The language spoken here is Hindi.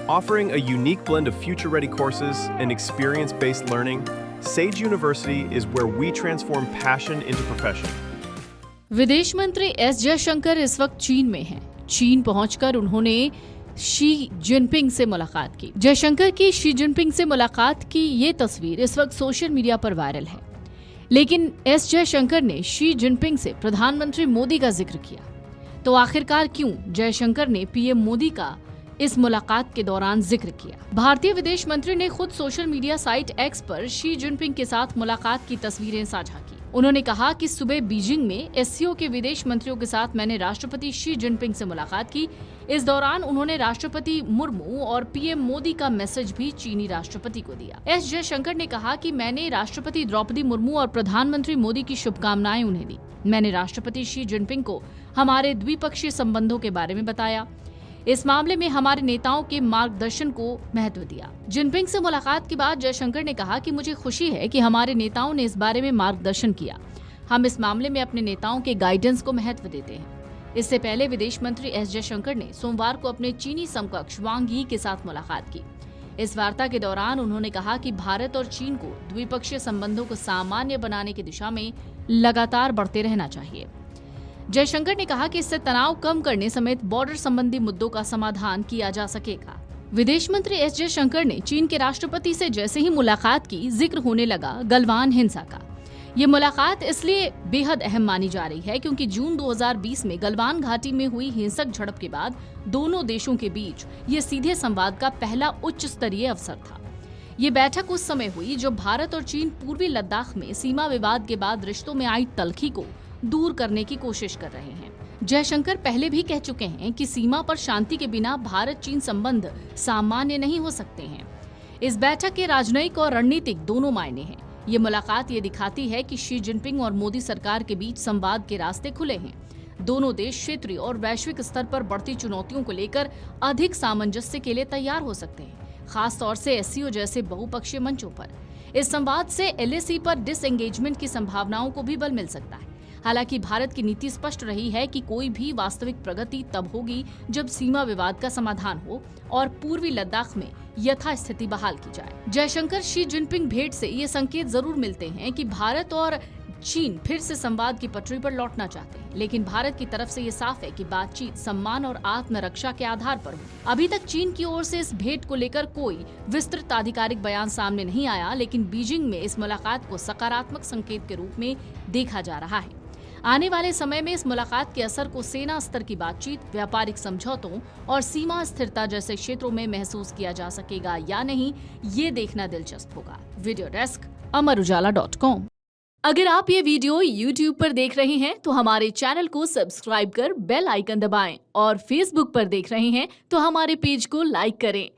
Offering a unique blend of future-ready courses and experience-based learning, Sage University is where we transform passion into profession. विदेश मंत्री एस जयशंकर इस वक्त चीन में हैं। चीन पहुंचकर उन्होंने शी जिनपिंग से मुलाकात की। जयशंकर की शी जिनपिंग से मुलाकात की ये तस्वीर इस वक्त सोशल मीडिया पर वायरल है। लेकिन एस जयशंकर ने शी जिनपिंग से प्रधानमंत्री मोदी का जिक्र किया। तो आखिरकार क्यों जयशंकर ने पीएम मोदी का इस मुलाकात के दौरान जिक्र किया? भारतीय विदेश मंत्री ने खुद सोशल मीडिया साइट एक्स पर शी जिनपिंग के साथ मुलाकात की तस्वीरें साझा की। उन्होंने कहा कि सुबह बीजिंग में एससीओ के विदेश मंत्रियों के साथ मैंने राष्ट्रपति शी जिनपिंग से मुलाकात की। इस दौरान उन्होंने राष्ट्रपति मुर्मू और पीएम मोदी का मैसेज भी चीनी राष्ट्रपति को दिया। एस जयशंकर ने कहा कि मैंने राष्ट्रपति द्रौपदी मुर्मू और प्रधानमंत्री मोदी की शुभकामनाएं उन्हें दी। मैंने राष्ट्रपति शी जिनपिंग को हमारे द्विपक्षीय संबंधों के बारे में बताया। इस मामले में हमारे नेताओं के मार्गदर्शन को महत्व दिया। जिनपिंग से मुलाकात के बाद जयशंकर ने कहा कि मुझे खुशी है कि हमारे नेताओं ने इस बारे में मार्गदर्शन किया। हम इस मामले में अपने नेताओं के गाइडेंस को महत्व देते हैं। इससे पहले विदेश मंत्री एस जयशंकर ने सोमवार को अपने चीनी समकक्ष वांग यी के साथ मुलाकात की। इस वार्ता के दौरान उन्होंने कहा कि भारत और चीन को द्विपक्षीय संबंधों को सामान्य बनाने की दिशा में लगातार बढ़ते रहना चाहिए। जयशंकर ने कहा कि इससे तनाव कम करने समेत बॉर्डर संबंधी मुद्दों का समाधान किया जा सकेगा। विदेश मंत्री एस जयशंकर ने चीन के राष्ट्रपति से जैसे ही मुलाकात की, जिक्र होने लगा गलवान हिंसा का। ये मुलाकात इसलिए बेहद अहम मानी जा रही है क्योंकि जून 2020 में गलवान घाटी में हुई हिंसक झड़प के बाद दोनों देशों के बीच ये सीधे संवाद का पहला उच्च स्तरीय अवसर था। ये बैठक उस समय हुई जब भारत और चीन पूर्वी लद्दाख में सीमा विवाद के बाद रिश्तों में आई तल्खी को दूर करने की कोशिश कर रहे हैं। जयशंकर पहले भी कह चुके हैं कि सीमा पर शांति के बिना भारत चीन संबंध सामान्य नहीं हो सकते हैं। इस बैठक के राजनयिक और रणनीतिक दोनों मायने हैं। ये मुलाकात ये दिखाती है कि शी जिनपिंग और मोदी सरकार के बीच संवाद के रास्ते खुले हैं। दोनों देश क्षेत्रीय और वैश्विक स्तर पर बढ़ती चुनौतियों को लेकर अधिक सामंजस्य के लिए तैयार हो सकते हैं, खास तौर से एससीओ जैसे बहुपक्षीय मंचों पर। इस संवाद से एलएसी पर डिसएंगेजमेंट की संभावनाओं को भी बल मिल सकता है। हालांकि भारत की नीति स्पष्ट रही है कि कोई भी वास्तविक प्रगति तब होगी जब सीमा विवाद का समाधान हो और पूर्वी लद्दाख में यथास्थिति बहाल की जाए। जयशंकर शी जिनपिंग भेंट से ये संकेत जरूर मिलते हैं कि भारत और चीन फिर से संवाद की पटरी पर लौटना चाहते हैं, लेकिन भारत की तरफ से ये साफ है कि बातचीत सम्मान और आत्मरक्षा के आधार पर होगी। अभी तक चीन की ओर से इस भेंट को लेकर कोई विस्तृत आधिकारिक बयान सामने नहीं आया, लेकिन बीजिंग में इस मुलाकात को सकारात्मक संकेत के रूप में देखा जा रहा है। आने वाले समय में इस मुलाकात के असर को सेना स्तर की बातचीत, व्यापारिक समझौतों और सीमा स्थिरता जैसे क्षेत्रों में महसूस किया जा सकेगा या नहीं, ये देखना दिलचस्प होगा। Video desk amarujala.com। अगर आप ये वीडियो YouTube पर देख रहे हैं तो हमारे चैनल को सब्सक्राइब कर बेल आइकन दबाएं और Facebook पर देख रहे हैं तो हमारे पेज को लाइक करें।